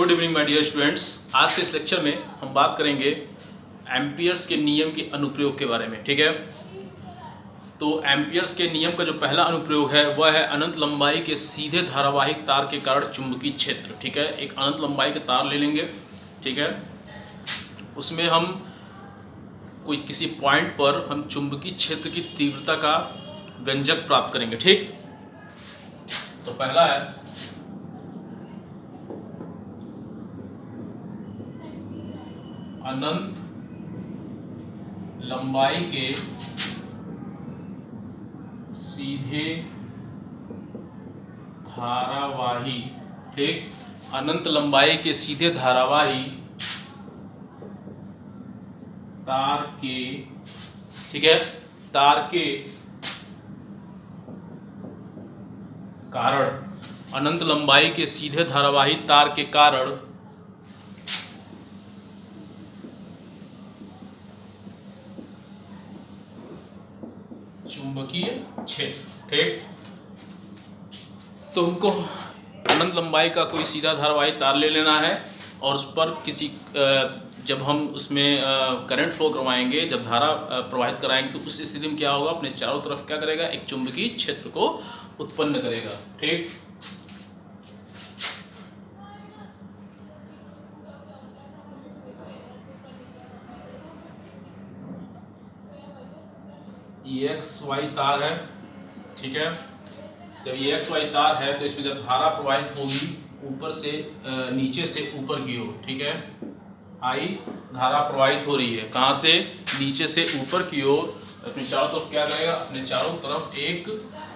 Good evening my dear students. आज के इस लेक्चर में हम बात करेंगे एम्पियर्स के नियम के अनुप्रयोग के बारे में। ठीक है, तो एम्पियर्स के नियम का जो पहला अनुप्रयोग है वह है अनंत लंबाई के सीधे धारावाहिक तार के कारण चुंबकीय क्षेत्र। ठीक है, एक अनंत लंबाई का तार ले लेंगे। ठीक है, उसमें हम कोई किसी पॉइंट पर हम चुंबकीय क्षेत्र की तीव्रता का व्यंजक प्राप्त करेंगे। ठीक, तो पहला है अनंत लंबाई के सीधे धारावाही। ठीक, अनंत लंबाई के सीधे धारावाही तार के, ठीक है, तार के कारण, अनंत लंबाई के सीधे धारावाही तार के कारण चुंबकीय क्षेत्र। ठीक, तो हमको अनंत लंबाई का कोई सीधा धारावाही तार ले लेना है और उस पर किसी जब हम उसमें करंट फ्लो करवाएंगे, जब धारा प्रवाहित कराएंगे, तो उस स्थिति में क्या होगा, अपने चारों तरफ क्या करेगा, एक चुंबकीय क्षेत्र को उत्पन्न करेगा। ठीक, ये एक्स वाई तार है। ठीक है, जब ये एक्स वाई तार है तो इसमें जब धारा प्रवाहित होगी ऊपर से नीचे से ऊपर की ओर, ठीक है, आई धारा प्रवाहित हो रही है, कहाँ से, नीचे से ऊपर की ओर, अपने चारों तरफ क्या करेगा, अपने चारों तरफ एक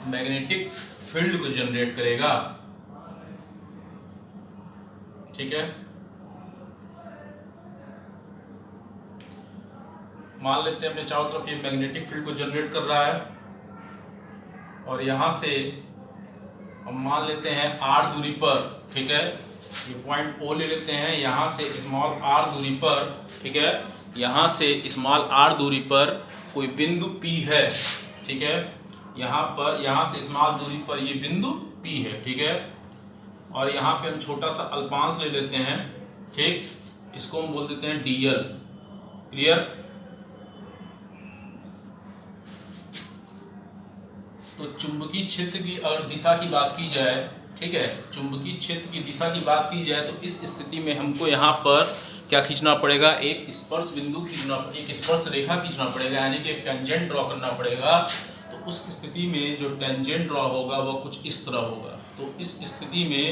मैग्नेटिक फील्ड को जनरेट करेगा। ठीक है, मान लेते हैं अपने चारों तरफ ये मैग्नेटिक फील्ड को जनरेट कर रहा है और यहाँ से हम मान लेते हैं आर दूरी पर, ठीक है, ये पॉइंट ओ ले लेते हैं, यहाँ से स्मॉल आर दूरी पर, ठीक है, यहाँ से स्मॉल आर दूरी पर कोई बिंदु पी है। ठीक है, यहाँ से स्मॉल दूरी पर ये बिंदु पी है। ठीक है, और यहाँ पे हम छोटा सा अल्पांश ले लेते हैं। ठीक, इसको हम बोल देते हैं डीएल। क्लियर? तो चुंबकीय क्षेत्र की अगर दिशा की बात की जाए, ठीक है, चुंबकीय क्षेत्र की दिशा की बात की जाए तो इस स्थिति में हमको यहाँ पर क्या खींचना पड़ेगा, एक स्पर्श बिंदु खींचना, एक स्पर्श रेखा खींचना पड़ेगा, यानी कि एक टेंजेंट ड्रॉ करना पड़ेगा। तो उस स्थिति में जो टेंजेंट ड्रॉ होगा वह कुछ इस तरह होगा। तो इस स्थिति में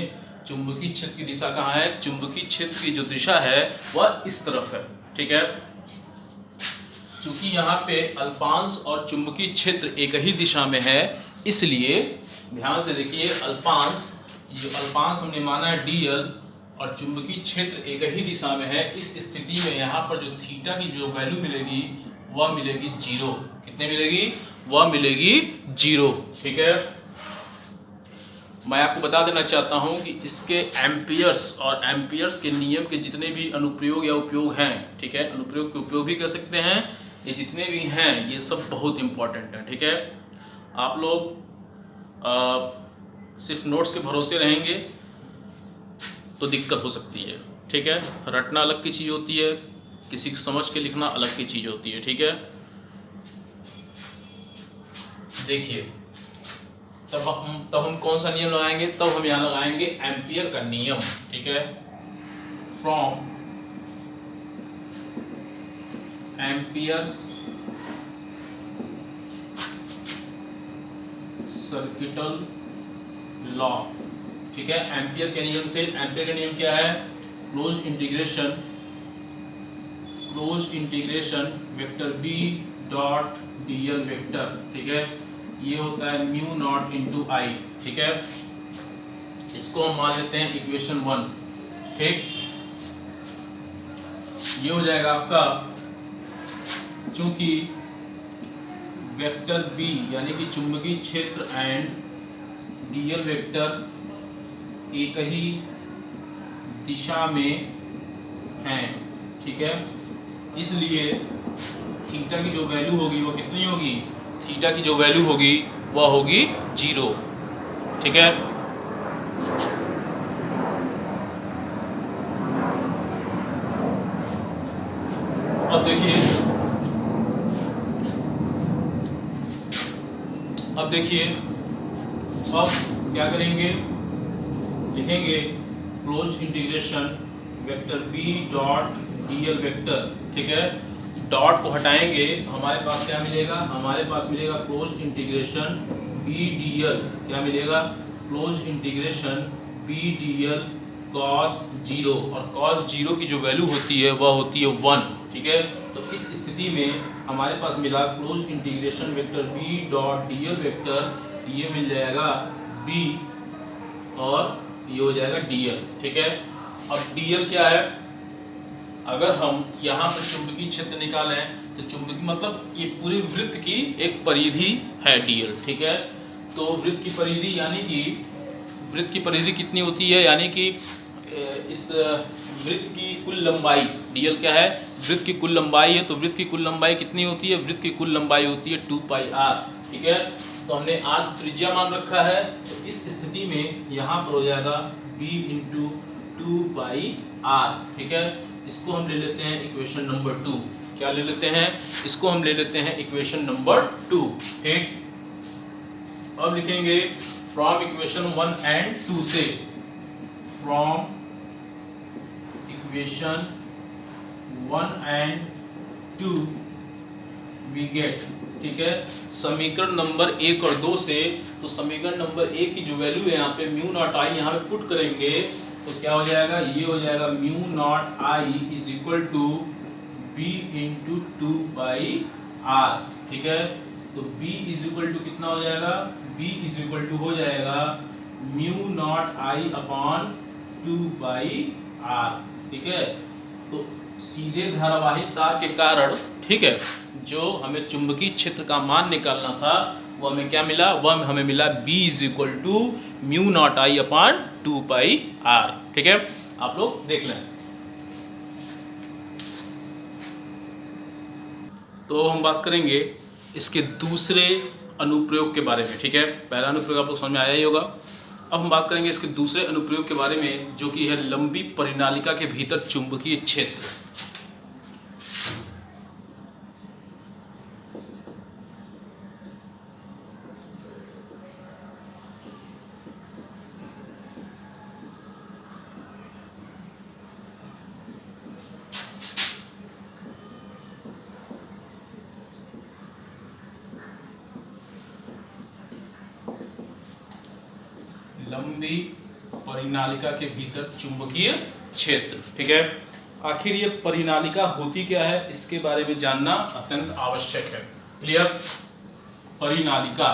चुंबकीय क्षेत्र की दिशा कहाँ है, चुंबकीय क्षेत्र की जो दिशा है वह इस तरफ है। ठीक है, चूंकि यहाँ पे अल्पांश और चुंबकीय क्षेत्र एक ही दिशा में है, इसलिए ध्यान से देखिए, अल्पांश, ये अल्पांश हमने माना है डीएल और चुंबकीय क्षेत्र एक ही दिशा में है। इस स्थिति में यहाँ पर जो थीटा की जो वैल्यू मिलेगी वह मिलेगी 0। कितने मिलेगी, वह मिलेगी 0। ठीक है, मैं आपको बता देना चाहता हूँ कि इसके एम्पियर्स और एम्पियर्स के नियम के जितने भी अनुप्रयोग या उपयोग हैं, ठीक है, अनुप्रयोग के उपयोग भी कर सकते हैं, ये जितने भी हैं ये सब बहुत इंपॉर्टेंट हैं। ठीक है, आप लोग सिर्फ नोट्स के भरोसे रहेंगे तो दिक्कत हो सकती है। ठीक है, रटना अलग की चीज़ होती है, किसी को समझ के लिखना अलग की चीज़ होती है। ठीक है, देखिए, तब हम कौन सा नियम लगाएंगे, तब हम यहाँ लगाएंगे एम्पियर का नियम। ठीक है, फ्रॉम एम्पियर्स सर्किटल लॉ। ठीक है, एम्पियर के नियम से, एम्पियर का नियम क्या है, close integration vector B dot dl vector. ठीक है, ये होता है म्यू नॉट इंटू आई। ठीक है, इसको हम मान लेते हैं इक्वेशन 1। ठीक, ये हो जाएगा आपका, चूंकि वेक्टर बी यानी कि चुंबकीय क्षेत्र एंड डीएल वेक्टर एक ही दिशा में हैं। ठीक है, इसलिए थीटा की जो वैल्यू होगी वो कितनी होगी, थीटा की जो वैल्यू होगी वह होगी 0। ठीक है, अब देखिए अब क्या करेंगे, लिखेंगे close integration vector B dot dl vector, ठीक है। डॉट को हटाएंगे, हमारे पास क्या मिलेगा, हमारे पास मिलेगा क्लोज इंटीग्रेशन बी डीएल, क्या मिलेगा, close integration B dl cos 0, और कॉस 0 की जो वैल्यू होती है वह होती है 1, ठीक है। तो इस स्थिति में हमारे पास मिला close integration vector B dot dl vector, ये मिल जाएगा बी और ये हो जाएगा डीएल, ठीक है। अब डीएल क्या है, अगर हम यहाँ पर चुंबकीय क्षेत्र निकालें तो चुंबकीय मतलब ये पूरी वृत्त की एक परिधि है डीएल, ठीक है। तो वृत्त की परिधि यानी कि वृत्त की परिधि कितनी होती है, यानी कि इस वृत्त की कुल लंबाई, डीएल क्या है, वृत्त की कुल लंबाई है, तो वृत्त की कुल लंबाई कितनी होती है, वृत्त की कुल लंबाई होती है 2πr, ठीक है। तो हमने r त्रिज्या मान रखा है, तो इस स्थिति में यहाँ पर हो जाएगा b इंटू 2πr, ठीक है। इसको हम ले लेते हैं इक्वेशन नंबर 2, क्या ले लेते हैं, इसको हम ले लेते हैं इक्वेशन नंबर 2, ठीक। अब लिखेंगे फ्रॉम इक्वेशन 1 एंड 2 से, from equation 1 and 2 we get, ठीक है, समीकरण नंबर 1 और 2 से। तो समीकरण नंबर 1 की जो वैल्यू है यहाँ पे म्यू नॉट आई, यहाँ पे पुट करेंगे तो क्या हो जाएगा, ये हो जाएगा mu not I is equal to B into 2πr, ठीक है। तो b इज इक्वल टू कितना हो जाएगा, b इज इक्वल टू हो जाएगा mu not I upon 2πr, ठीक है। तो सीधे धारावाहिक तार के कारण, ठीक है, जो हमें चुंबकीय क्षेत्र का मान निकालना था वो हमें क्या मिला, वह हमें मिला b is equal to mu not I upon 2πr, ठीक है। आप लोग देख लें। तो हम बात करेंगे इसके दूसरे अनुप्रयोग के बारे में, ठीक है। पहला अनुप्रयोग आप लोग समझ में आया ही होगा। अब हम बात करेंगे इसके दूसरे अनुप्रयोग के बारे में, जो कि है लंबी परिनालिका के भीतर चुंबकीय क्षेत्र। लंबी परिनालिका के भीतर चुंबकीय क्षेत्र, ठीक है। आखिर ये परिनालिका होती क्या है, इसके बारे में जानना अत्यंत आवश्यक है। क्लियर, परिनालिका,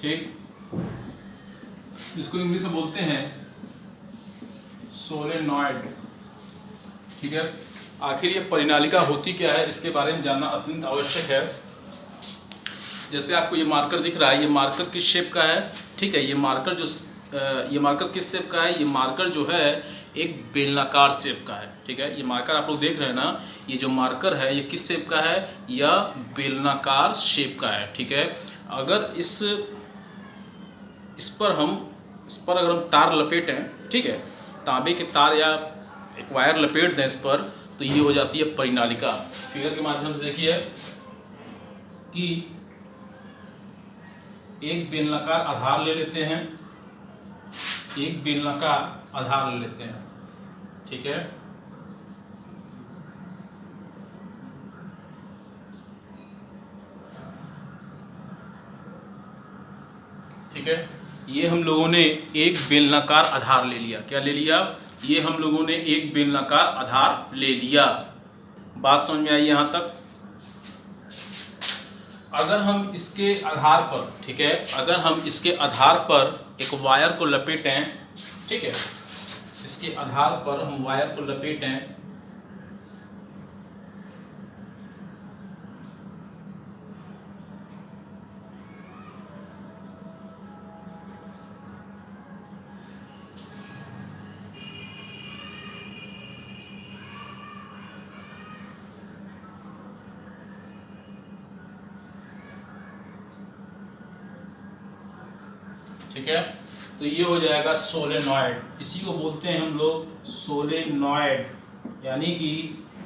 ठीक, इसको इंग्लिश में बोलते हैं सोलेनॉइड, ठीक है। आखिर ये परिनालिका होती क्या है, इसके बारे में जानना अत्यंत आवश्यक है। जैसे आपको ये मार्कर दिख रहा है, ये मार्कर किस शेप का है, ठीक है। ये मार्कर किस शेप का है, ये मार्कर जो है एक बेलनाकार शेप का है, ठीक है। ये मार्कर आप लोग देख रहे हैं ना, ये जो मार्कर है ये किस शेप का है, यह बेलनाकार शेप का है, ठीक है। अगर इस पर अगर हम तार लपेटें, ठीक है, तांबे के तार या एक वायर लपेट दें इस पर, तो ये हो जाती है परिनालिका। फिगर के माध्यम से देखिए कि एक बेलनाकार आधार ले लेते हैं, एक बेलनाकार आधार ले लेते हैं, ठीक है। ठीक है, ये हम लोगों ने एक बेलनाकार आधार ले लिया। क्या ले लिया, ये हम लोगों ने एक बेलनाकार आधार ले लिया। बात समझ में आई यहाँ तक। अगर हम इसके आधार पर, ठीक है, अगर हम इसके आधार पर एक वायर को लपेटें, ठीक है, इसके आधार पर हम वायर को लपेटें, ठीक है। तो ये हो जाएगा सोलेनॉइड। इसी को बोलते हैं हम लोग सोलेनॉइड, यानी कि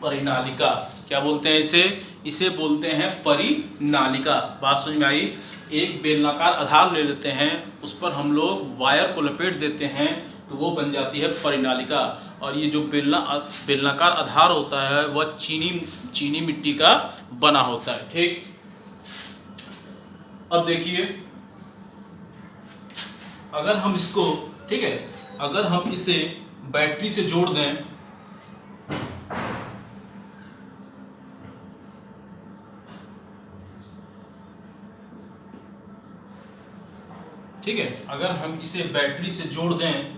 परिनालिका। क्या बोलते हैं इसे? इसे बोलते हैं परिनालिका। बात समझ में आई? एक बेलनाकार आधार ले लेते हैं, उस पर हम लोग वायर को लपेट देते हैं तो वो बन जाती है परिनालिका। और ये जो बेलनाकार आधार होता है वह चीनी मिट्टी का बना होता है। ठीक, अब देखिए, अगर हम इसको, ठीक है, अगर हम इसे बैटरी से जोड़ दें, ठीक है, अगर हम इसे बैटरी से जोड़ दें,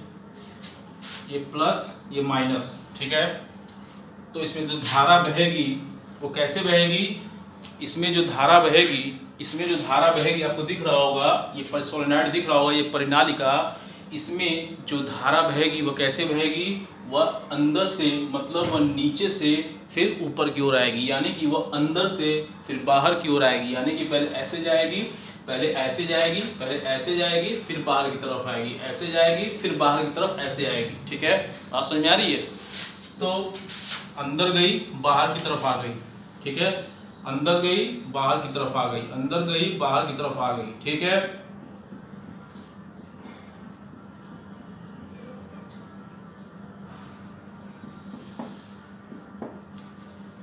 ये प्लस ये माइनस, ठीक है, तो इसमें जो धारा बहेगी वो कैसे बहेगी? इसमें जो धारा बहेगी आपको दिख रहा होगा, ये सोलेनॉइड दिख रहा होगा, ये परिनालिका। इसमें जो धारा बहेगी वो कैसे बहेगी? वह अंदर से, मतलब वह नीचे से फिर ऊपर की ओर आएगी, यानी कि वह अंदर से फिर बाहर की ओर आएगी। यानी कि पहले ऐसे जाएगी, पहले ऐसे जाएगी, पहले ऐसे जाएगी, फिर बाहर की तरफ आएगी, ऐसे जाएगी, फिर बाहर की तरफ ऐसे आएगी। ठीक है, बात समझ में आ रही है? तो अंदर गई, बाहर की तरफ आ गई, ठीक है, अंदर गई, बाहर की तरफ आ गई, अंदर गई, बाहर की तरफ आ गई। ठीक है,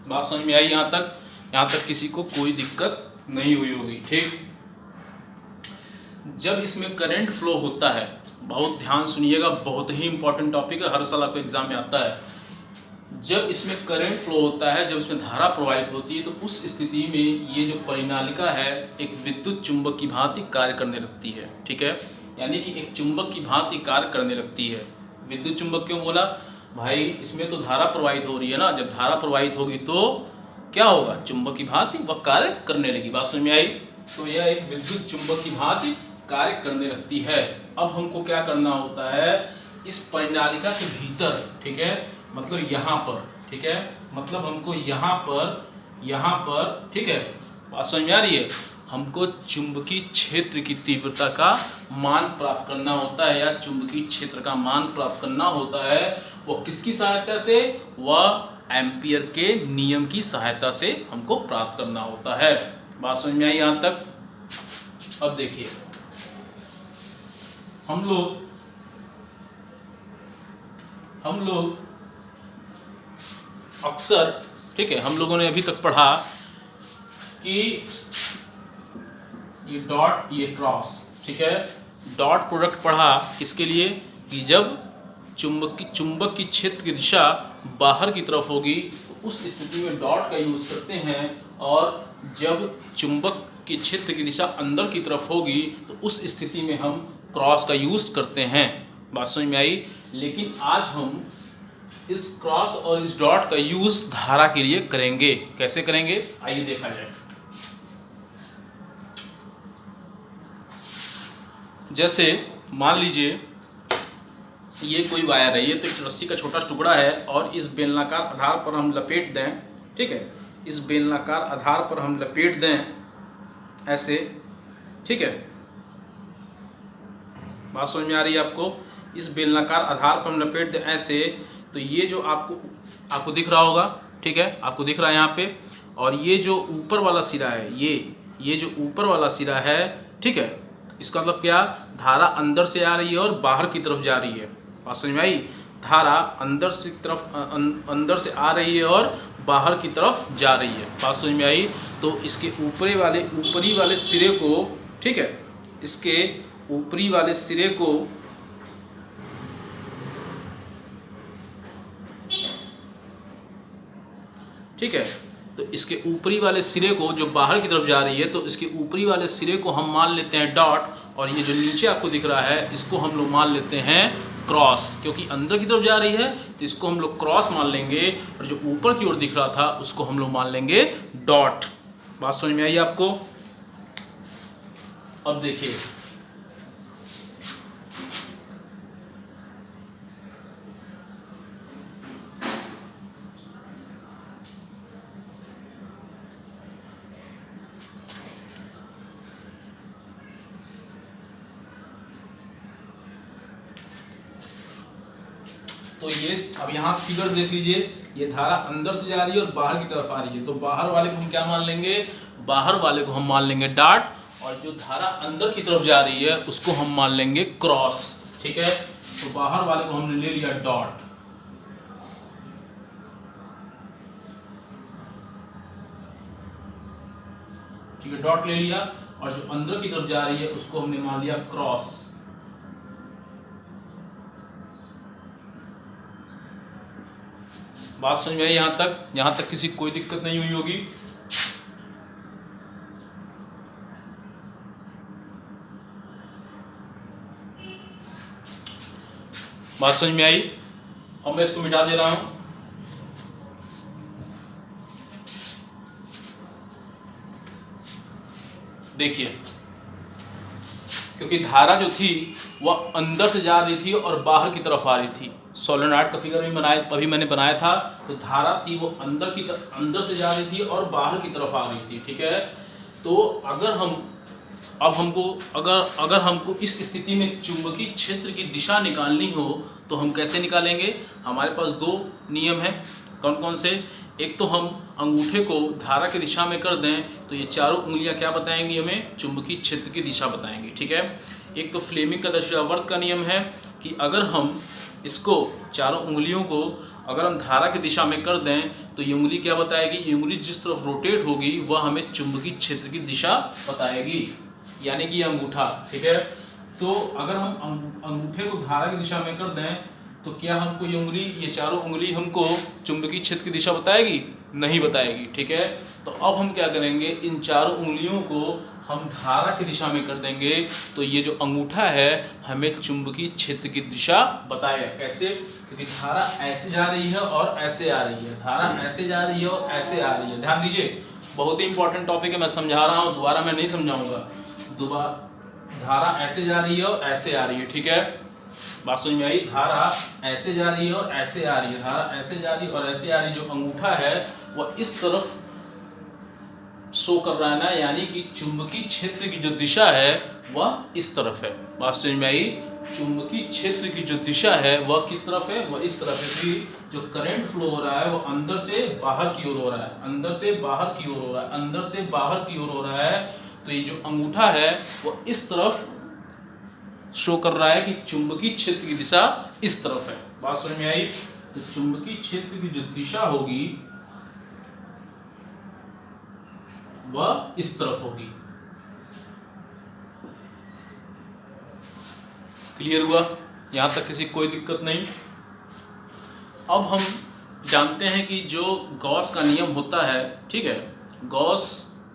बात समझ में आई? यहाँ तक किसी को कोई दिक्कत नहीं हुई होगी। ठीक, जब इसमें करंट फ्लो होता है, बहुत ध्यान सुनिएगा, बहुत ही इंपॉर्टेंट टॉपिक है, हर साल आपको एग्जाम में आता है। जब इसमें करंट फ्लो होता है, जब इसमें धारा प्रवाहित होती है, तो उस स्थिति में ये जो परिनालिका है एक विद्युत चुंबक की भांति कार्य करने लगती है। ठीक है, यानी कि एक चुंबक की भांति कार्य करने लगती है। विद्युत चुंबक क्यों बोला भाई? इसमें तो धारा प्रवाहित हो रही है ना, जब धारा प्रवाहित होगी तो क्या होगा? चुंबक की भांति वह कार्य करने लगी। बात समझ में आई? तो यह एक विद्युत चुंबक की भांति कार्य करने लगती है। अब हमको क्या करना होता है? इस परिनालिका के भीतर, ठीक है, मतलब यहाँ पर, ठीक है, मतलब हमको यहाँ पर, ठीक है, बात समझ में आ रही है? हमको चुंबकीय क्षेत्र की तीव्रता का मान प्राप्त करना होता है, या चुंबकीय क्षेत्र का मान प्राप्त करना होता है। वो किसकी सहायता से? वह एम्पियर के नियम की सहायता से हमको प्राप्त करना होता है। बात समझ में आई यहाँ तक? अब देखिए, हम लोग अक्सर, ठीक है, हम लोगों ने अभी तक पढ़ा कि ये डॉट, ये क्रॉस, ठीक है, डॉट प्रोडक्ट पढ़ा किसके लिए? कि जब चुंबक की क्षेत्र की दिशा बाहर की तरफ होगी तो उस स्थिति में डॉट का यूज करते हैं, और जब चुंबक की क्षेत्र की दिशा अंदर की तरफ होगी तो उस स्थिति में हम क्रॉस का यूज करते हैं। बात समझ में आई? लेकिन आज हम इस क्रॉस और इस डॉट का यूज धारा के लिए करेंगे। कैसे करेंगे? आइए देखा जाए। जैसे मान लीजिए ये कोई वायर है, ये तो एक रस्सी का छोटा टुकड़ा है, और इस बेलनाकार आधार पर हम लपेट दें, ठीक है, इस बेलनाकार आधार पर हम लपेट दें ऐसे, ठीक है, बात समझ में आ रही है आपको? इस बेलनाकार आधार पर हम लपेट दें ऐसे, तो ये जो आपको दिख रहा होगा, ठीक है, आपको दिख रहा है यहाँ पे, और ये जो ऊपर वाला सिरा है, ये जो ऊपर वाला सिरा है, ठीक है, इसका मतलब क्या? धारा अंदर से आ रही है और बाहर की तरफ जा रही है। बात समझ में आई? धारा अंदर से आ रही है और बाहर की तरफ जा रही है। बात समझ में आई? तो इसके ऊपरी वाले सिरे को, ठीक है, इसके ऊपरी वाले सिरे को, ठीक है, तो इसके ऊपरी वाले सिरे को, जो बाहर की तरफ जा रही है, तो इसके ऊपरी वाले सिरे को हम मान लेते हैं डॉट, और ये जो नीचे आपको दिख रहा है इसको हम लोग मान लेते हैं क्रॉस, क्योंकि अंदर की तरफ जा रही है तो इसको हम लोग क्रॉस मान लेंगे, और जो ऊपर की ओर दिख रहा था उसको हम लोग मान लेंगे डॉट। बात समझ में आई आपको? अब देखिए, तो ये अब यहाँ से फिगर्स देख लीजिए, ये धारा अंदर से जा रही है और बाहर की तरफ आ रही है, तो बाहर वाले को हम क्या मान लेंगे, बाहर वाले को हम मान लेंगे डॉट, और जो धारा अंदर की तरफ जा रही है उसको हम मान लेंगे क्रॉस। ठीक है, तो बाहर वाले को हमने ले लिया डॉट, ठीक है, डॉट ले लिया, और जो अंदर की तरफ जा रही है उसको हमने मान लिया क्रॉस। बात समझ में आई यहां तक? यहां तक किसी कोई दिक्कत नहीं हुई होगी? बात समझ में आई? अब मैं इसको मिटा दे रहा हूं। देखिए, क्योंकि धारा जो थी वह अंदर से जा रही थी और बाहर की तरफ आ रही थी। सोलेनॉइड का फिगर भी बनाया, अभी मैंने बनाया था, तो धारा थी वो अंदर से जा रही थी और बाहर की तरफ आ रही थी। ठीक है, तो अगर हमको इस स्थिति में चुंबकीय क्षेत्र की दिशा निकालनी हो तो हम कैसे निकालेंगे? हमारे पास दो नियम हैं। कौन कौन से? एक तो हम अंगूठे को धारा की दिशा में कर दें तो ये चारों उंगलियां क्या बताएंगी हमें? चुंबकीय क्षेत्र की दिशा बताएंगी। ठीक है, एक तो फ्लेमिंग का दक्षिणावर्त का नियम है कि अगर हम इसको चारों उंगलियों को अगर हम धारा की दिशा में कर दें तो ये उंगली क्या बताएगी? ये उंगली जिस तरफ रोटेट होगी वह हमें चुंबकीय क्षेत्र की दिशा बताएगी, यानी कि ये अंगूठा। ठीक है, तो अगर हम अंगूठे को धारा की दिशा में कर दें तो क्या हमको ये चारों उंगली हमको चुंबकीय क्षेत्र की दिशा बताएगी? नहीं बताएगी। ठीक है, तो अब हम क्या करेंगे, इन चारों उंगलियों को हम धारा की दिशा में कर देंगे तो ये जो अंगूठा है हमें चुंबकीय क्षेत्र की दिशा बताएगा। कैसे? क्योंकि धारा ऐसे जा रही है और ऐसे आ रही है, धारा ऐसे जा रही है और ऐसे आ रही है। ध्यान दीजिए, बहुत ही इंपॉर्टेंट टॉपिक है, मैं समझा रहा हूँ, दोबारा मैं नहीं समझाऊंगा। धारा ऐसे जा रही है और ऐसे आ रही है। ठीक है, बात समझ में आई? धारा ऐसे जा रही है और ऐसे आ रही है, धारा ऐसे जा रही है और ऐसे आ रही है। जो अंगूठा है वह इस तरफ शो कर रहा है ना, यानी कि चुंबकीय क्षेत्र की जो दिशा है वह इस तरफ है। बात समझ में आई? चुंबकीय क्षेत्र की जो दिशा है वह किस तरफ है? वह इस तरफ है। कि जो करंट फ्लो हो रहा है वो अंदर से बाहर की ओर हो रहा है, अंदर से बाहर की ओर हो रहा है, अंदर से बाहर की ओर हो रहा है। तो ये जो अंगूठा है वो इस तरफ शो कर रहा है कि चुंबकीय क्षेत्र की दिशा इस तरफ है। बात समझ में आई? तो चुंबकीय क्षेत्र की जो दिशा होगी वह इस तरफ होगी। क्लियर हुआ? यहां तक किसी कोई दिक्कत नहीं? अब हम जानते हैं कि जो गॉस का नियम होता है, ठीक है, गॉस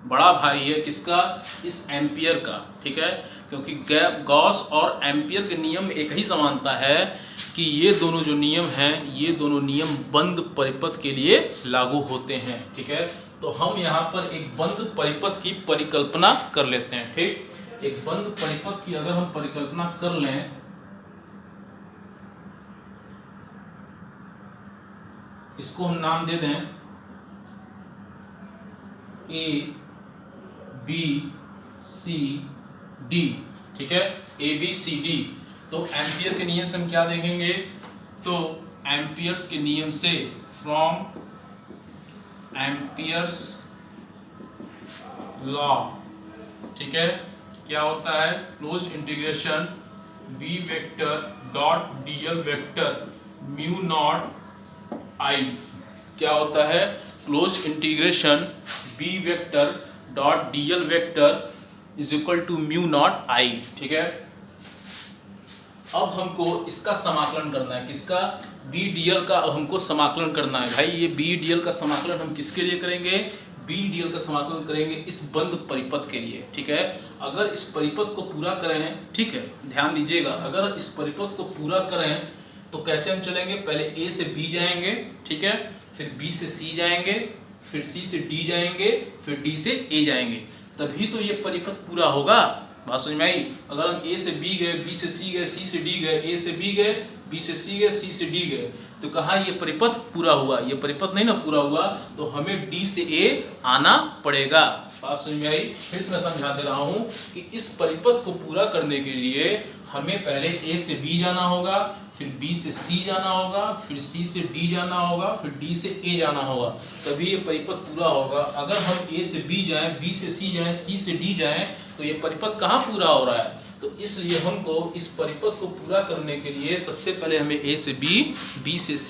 बड़ा भाई है किसका? इस एम्पियर का। ठीक है, क्योंकि गॉस और एम्पियर के नियम एक ही समानता है कि ये दोनों जो नियम हैं ये दोनों नियम बंद परिपथ के लिए लागू होते हैं। ठीक है, तो हम यहाँ पर एक बंद परिपथ की परिकल्पना कर लेते हैं। ठीक, एक बंद परिपथ की अगर हम परिकल्पना कर लें, इसको हम नाम दे दें ए बी सी डी। ठीक है, ए बी सी डी। तो एम्पियर के नियम से हम क्या देखेंगे? तो एम्पियर्स के नियम से, फ्रॉम एम्पियर्स लॉ, ठीक है, क्या होता है? Close integration B vector dot dl vector mu not I. क्या होता है? Close integration B vector dot dl vector is equal to mu not I. ठीक है, अब हमको इसका समाकलन करना है। किसका? बी डीएल का हमको समाकलन करना है। भाई ये बी डीएल का समाकलन हम किसके लिए करेंगे? बी डीएल का समाकलन करेंगे इस बंद परिपथ के लिए। ठीक है, अगर इस परिपथ को पूरा करें, ठीक है, ध्यान दीजिएगा, अगर इस परिपथ को पूरा करें तो कैसे हम चलेंगे? पहले ए से बी जाएंगे, ठीक है, फिर बी से सी जाएंगे, फिर सी से डी जाएंगे, फिर डी से ए जाएंगे, तभी तो ये परिपथ पूरा होगा। बात समझ में आई? अगर हम ए से बी गए, बी से सी गए, सी से डी गए, ए से बी गए, बी से सी गए, सी से डी गए, तो कहाँ ये परिपथ पूरा हुआ? ये परिपथ नहीं ना पूरा हुआ, तो हमें डी से ए आना पड़ेगा। बात समझ में आई? फिर से मैं समझा दे रहा हूँ कि इस परिपथ को पूरा करने के लिए हमें पहले ए से बी जाना होगा, फिर B से C जाना होगा, फिर C से D जाना होगा, फिर D से A जाना होगा, तभी ये परिपथ पूरा होगा। अगर हम A से B जाएं, B से C जाएं, C से D जाएं, तो ये परिपथ कहाँ पूरा हो रहा है? तो इसलिए हमको इस परिपथ को पूरा करने के लिए सबसे पहले हमें A से B, B से C,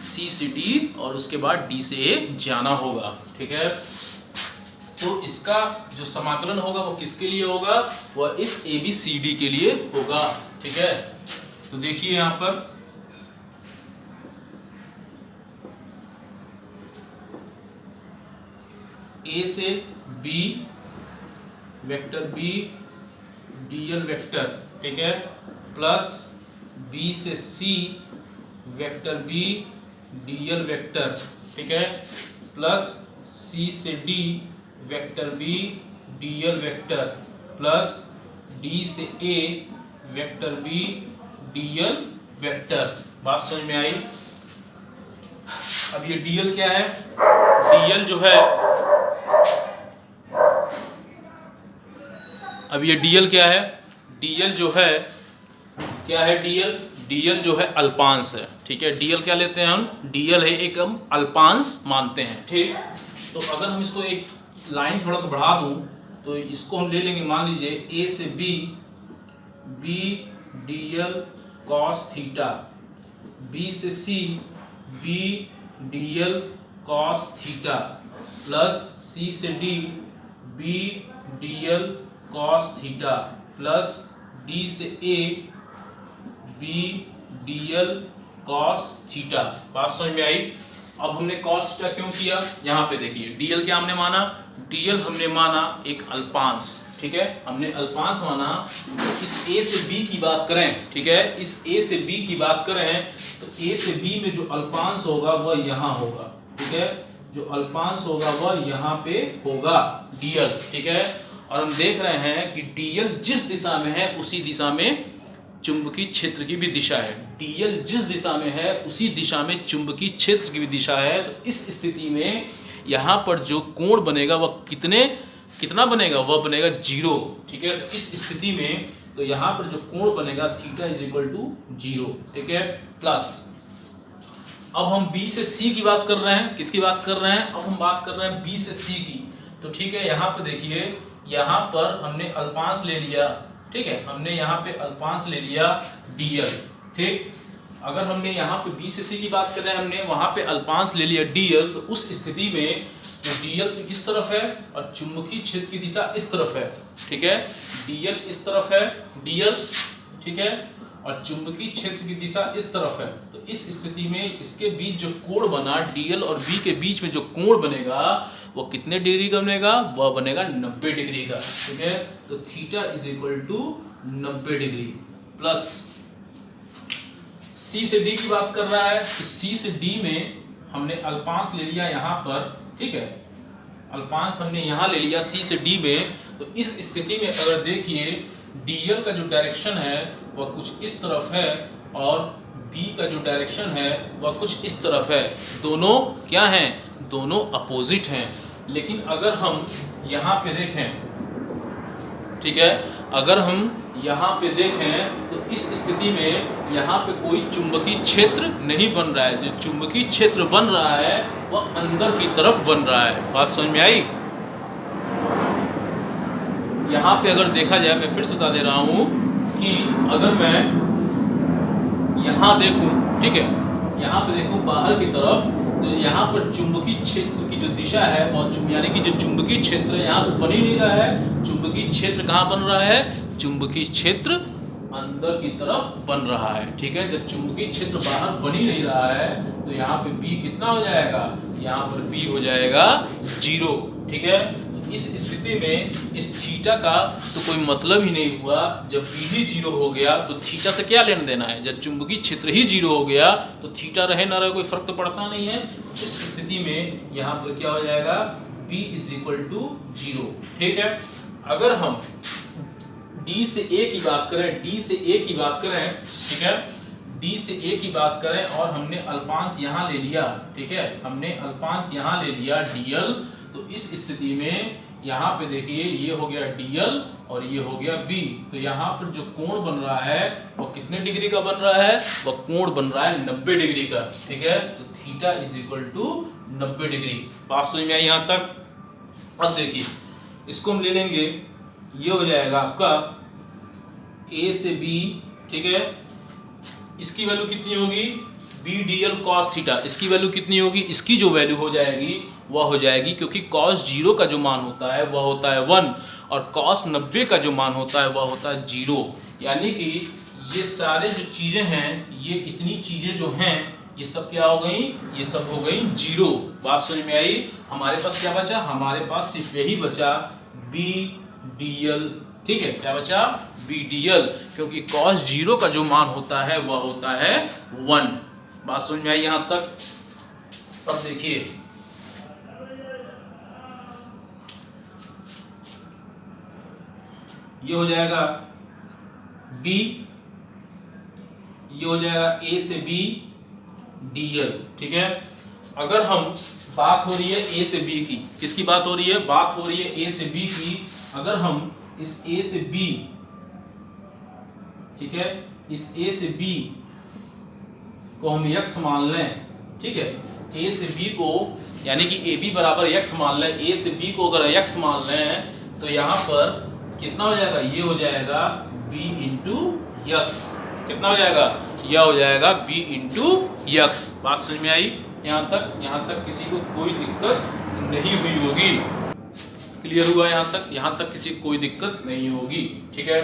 C से D और उसके बाद D से A जाना होगा। ठीक है, तो इसका जो समाकलन होगा वो किसके लिए होगा? वह इस ABCD के लिए होगा। ठीक है, तो देखिए यहाँ पर A से B vector B dl vector, ठीक है, प्लस B से C vector B dl vector, ठीक है, प्लस C से D vector B dl vector, plus D से A vector B dl vector. बात समझ में आई? अब ये dl क्या है? dl जो है, अब ये dl क्या है? dl जो है क्या है? dl जो है अल्पांश है। ठीक है, dl क्या लेते हैं हम? dl है एक हम अल्पांश मानते हैं। ठीक, तो अगर हम इसको एक लाइन थोड़ा सा बढ़ा दूं तो इसको हम ले लेंगे, मान लीजिए a से b dl cos theta, b से c b dl cos theta, plus c से d b dl cos theta, plus d से a b dl cos theta. बात समझ में आई? अब हमने cos थीटा क्यों किया? यहाँ पे देखिए, dl क्या हमने माना? dl हमने माना एक अल्पांश। ठीक है, हमने अल्पांश माना। तो इस a से b की बात करें, ठीक है, इस a से b की बात करें तो a से b में जो अल्पांश होगा वह यहाँ होगा। ठीक है, जो अल्पांश होगा वह यहाँ पे होगा dl। ठीक है, और हम देख रहे हैं कि dl जिस दिशा में है उसी दिशा में चुंबकीय क्षेत्र की भी दिशा है। dl जिस दिशा में है उसी दिशा में चुंबकीय क्षेत्र की भी दिशा है। तो इस स्थिति में यहाँ पर जो कोण बनेगा वह कितना बनेगा? वह बनेगा 0। ठीक है, तो इस स्थिति में तो यहाँ पर जो कोण बनेगा थीटा इज इक्वल टू 0। ठीक है, प्लस अब हम B से C की बात कर रहे हैं। किसकी बात कर रहे हैं? अब हम बात कर रहे हैं B से C की। तो ठीक है, यहाँ पर देखिए, यहाँ पर हमने अल्पांश ले लिया। ठीक है, हमने यहाँ पे अल्पांश ले लिया dl। ठीक, अगर हमने यहाँ पे B से C की बात कर रहे हैं, हमने वहाँ पे अल्पांश ले लिया dl, तो उस स्थिति में तो dl तो इस तरफ है और चुंबकीय क्षेत्र की दिशा इस तरफ है। ठीक है, dl इस तरफ है dl, ठीक है, और चुंबकीय क्षेत्र की दिशा इस तरफ है। तो इस स्थिति में इसके बीच जो कोण बना, dl और B के बीच में जो कोण बनेगा वो कितने डिग्री का बनेगा? वह बनेगा 90 डिग्री का। ठीक है, तो theta is equal to 90 degree. Plus C से D की बात कर रहा है, तो C से D में हमने अल्पांश ले लिया यहाँ पर। ठीक है, अल्पांश हमने यहाँ ले लिया C से D में। तो इस स्थिति में अगर देखिए, dl का जो डायरेक्शन है वह कुछ इस तरफ है और B का जो डायरेक्शन है वह कुछ इस तरफ है। दोनों क्या हैं? दोनों अपोजिट हैं। लेकिन अगर हम यहाँ पे देखें, ठीक है, अगर हम यहाँ पे देखें तो इस स्थिति में यहाँ पे कोई चुंबकीय क्षेत्र नहीं बन रहा है। जो चुंबकीय क्षेत्र बन रहा है वह अंदर की तरफ बन रहा है। बात समझ में आई? यहाँ पे अगर देखा जाए, मैं फिर से बता दे रहा हूँ कि अगर मैं यहाँ देखूँ, ठीक है, यहाँ पे देखूँ बाहर की तरफ, तो यहाँ पर चुंबकीय क्षेत्र की जो दिशा है और यानी कि जो चुंबकीय क्षेत्र है यहाँ पर बन ही नहीं रहा है। चुंबकीय क्षेत्र कहाँ बन रहा है? चुंबकीय क्षेत्र अंदर की तरफ बन रहा है। ठीक है, जब चुंबकीय क्षेत्र बाहर बन ही नहीं रहा है तो यहाँ पे B कितना हो जाएगा? यहाँ पर B हो जाएगा 0। ठीक है, तो इस स्थिति में इस थीटा का तो कोई मतलब ही नहीं हुआ। जब B ही 0 हो गया तो थीटा से क्या लेना देना है? जब चुंबकीय क्षेत्र ही 0 हो गया तो थीटा रहे ना रहे कोई फर्क तो पड़ता नहीं है। इस स्थिति में यहाँ पर क्या हो जाएगा? B is equal to 0। ठीक है, अगर हम D से A की बात करें, D से A की बात करें, ठीक है, D से A की बात करें और हमने अल्पांश यहाँ ले लिया। ठीक है, हमने अल्पांश यहाँ ले लिया dl, तो इस स्थिति में यहाँ पे देखिए ये हो गया DL और ये हो गया B। तो यहाँ पर जो कोण बन रहा है वो कितने डिग्री का बन रहा है? वह कोण बन रहा है 90 डिग्री का। ठीक है, तो theta is equal to 90 degree. बात समझ में आई यहाँ तक? अब देखिए इसको हम ले लेंगे, ये हो जाएगा आपका A से B। ठीक है, इसकी वैल्यू कितनी होगी? BDL cos theta. इसकी वैल्यू कितनी होगी? इसकी जो वैल्यू हो जाएगी वह हो जाएगी, क्योंकि cos 0 का जो मान होता है वह होता है 1 और cos 90 का जो मान होता है वह होता है 0। यानी कि ये सारे जो चीज़ें हैं, ये इतनी चीज़ें जो हैं, ये सब क्या हो गई? ये सब हो गई 0। बात समझ में आई? हमारे पास क्या बचा? हमारे पास सिर्फ यही बचा BDL। ठीक है, क्या बचा? BDL, क्योंकि cos 0 का जो मान होता है वह होता है 1। बात समझ में आई यहाँ तक? अब देखिए ये हो जाएगा B, ये हो जाएगा A से B DL। ठीक है, अगर हम बात हो रही है A से B की, किसकी बात हो रही है? बात हो रही है A से B की। अगर हम इस A से B, ठीक है, इस A से B को हम x मान लें। ठीक है, A से B को यानी कि AB बराबर x मान लें। A से B को अगर x मान लें तो यहाँ पर कितना हो जाएगा? ये हो जाएगा B इंटू x। कितना हो जाएगा? यह हो जाएगा B इंटू x। बात समझ में आई यहाँ तक? यहाँ तक किसी को कोई दिक्कत नहीं हुई होगी? क्लियर हुआ यहाँ तक? यहाँ तक किसी को कोई दिक्कत नहीं होगी। ठीक है,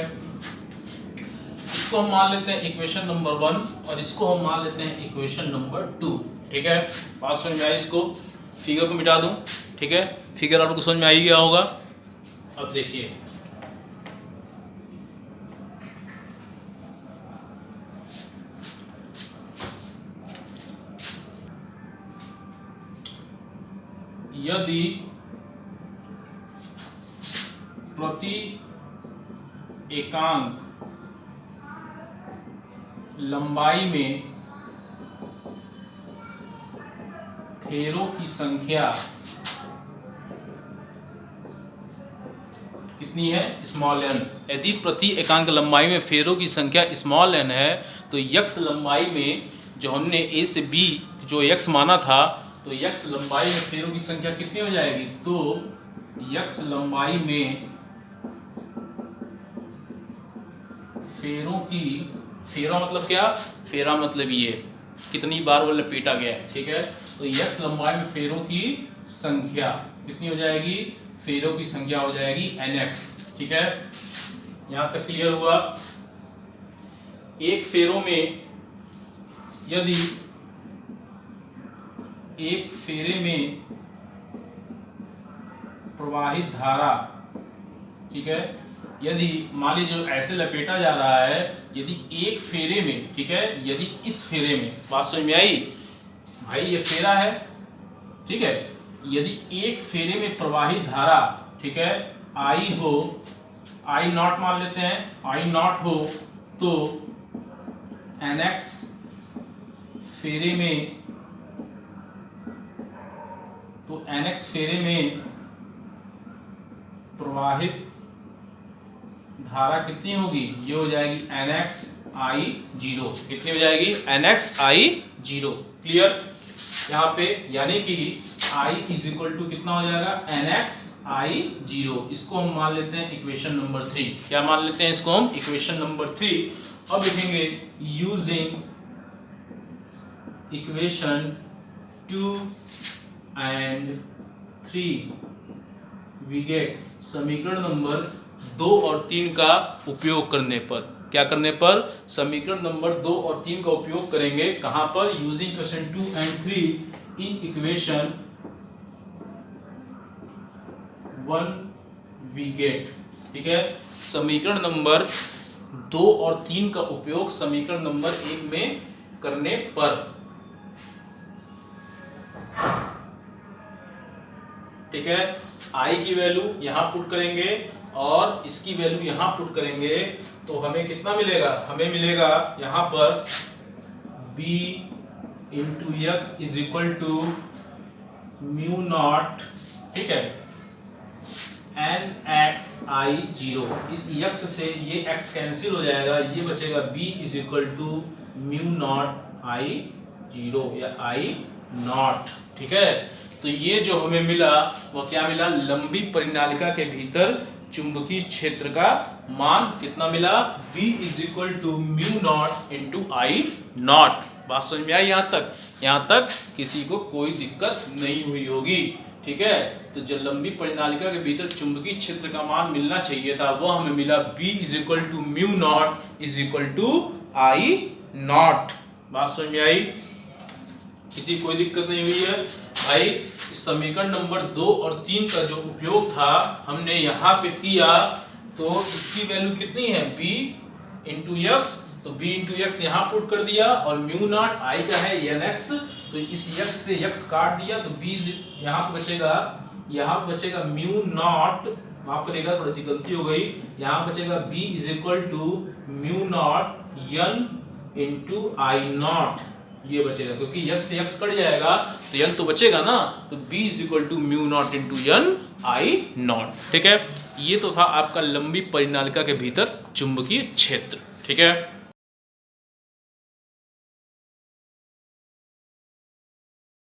इसको हम मान लेते हैं इक्वेशन नंबर 1 और इसको हम मान लेते हैं इक्वेशन नंबर 2। ठीक है, बात समझ में आई? इसको फिगर को मिटा दूं। ठीक है, फिगर आपको समझ में आई गया होगा। अब देखिए यदि प्रति एकांक लंबाई में फेरों की संख्या कितनी है? Small n। यदि प्रति एकांक लंबाई में फेरों की संख्या स्मॉल n है तो x लंबाई में जो हमने A से B जो x माना था, तो x लंबाई में फेरों की संख्या कितनी हो जाएगी? तो x लंबाई में फेरों की, फेरा मतलब क्या? फेरा मतलब ये कितनी बार वो लपेटा गया है। ठीक है, तो x लंबाई में फेरों की संख्या कितनी हो जाएगी? फेरों की संख्या हो जाएगी nx। ठीक है, यहाँ तक क्लियर हुआ? एक फेरों में यदि एक फेरे में प्रवाहित धारा, ठीक है, यदि मान लीजिए ऐसे लपेटा जा रहा है, यदि एक फेरे में, ठीक है, यदि इस फेरे में, बात समझ में आई भाई? ये फेरा है। ठीक है, यदि एक फेरे में प्रवाहित धारा, ठीक है, I हो, I नॉट मान लेते हैं, I नॉट हो, तो NX फेरे में, तो NX फेरे में प्रवाहित धारा कितनी होगी? ये हो जाएगी NX I0। कितनी हो जाएगी? NX I0। क्लियर यहाँ पे? यानी कि I इज इक्वल टू कितना हो जाएगा? NX I0। इसको हम मान लेते हैं इक्वेशन नंबर 3। क्या मान लेते हैं इसको हम? Equation number 3। अब लिखेंगे using equation 2 and 3 we get, समीकरण नंबर 2 और 3 का उपयोग करने पर, क्या करने पर? समीकरण नंबर 2 और 3 का उपयोग करेंगे। कहां पर? Using equation 2 and 3 in equation 1 we get. ठीक है, समीकरण नंबर 2 और 3 का उपयोग समीकरण नंबर 1 में करने पर, ठीक है, I की वैल्यू यहां पुट करेंगे और इसकी वैल्यू यहां पुट करेंगे, तो हमें कितना मिलेगा? हमें मिलेगा यहां पर B into X is equal to mu not, ठीक है, एन एक्स आई जीरो, इस यक्स से ये एक्स कैंसिल हो जाएगा, ये बचेगा B is equal to mu not I zero या आई नॉट। ठीक है, तो ये जो हमें मिला वो क्या मिला, लंबी परिनालिका के भीतर चुंबकीय क्षेत्र का मान कितना मिला, B is equal to mu not into I not. बात समझ में आई? यहाँ तक किसी को कोई दिक्कत नहीं हुई होगी। ठीक है, तो जो लंबी परिनालिका के भीतर चुंबकीय क्षेत्र का मान मिलना चाहिए था वो हमें मिला, B is equal to mu not is equal to I not. बात समझ में आई? किसी कोई दिक्कत नहीं हुई है भाई? इस समीकरण नंबर 2 और 3 का जो उपयोग था हमने यहाँ पे किया, तो इसकी वैल्यू कितनी है, b इंटू एक्स, तो b इंटू एक्स यहाँ पुट कर दिया, और म्यू नॉट आई का है एन एक्स, तो इस यक्स से यक्स काट दिया, तो b यहाँ पे बचेगा म्यू नॉट, माफ करिएगा थोड़ी सी गलती हो गई, यहाँ बचेगा b is equal to mu not N into I not, ये बचेगा क्योंकि यक्स से यक्स कट जाएगा तो एन तो बचेगा ना, तो b is equal to mu not into N I not. ठीक है, ये तो था आपका लंबी परिनालिका के भीतर चुंबकीय क्षेत्र। ठीक है।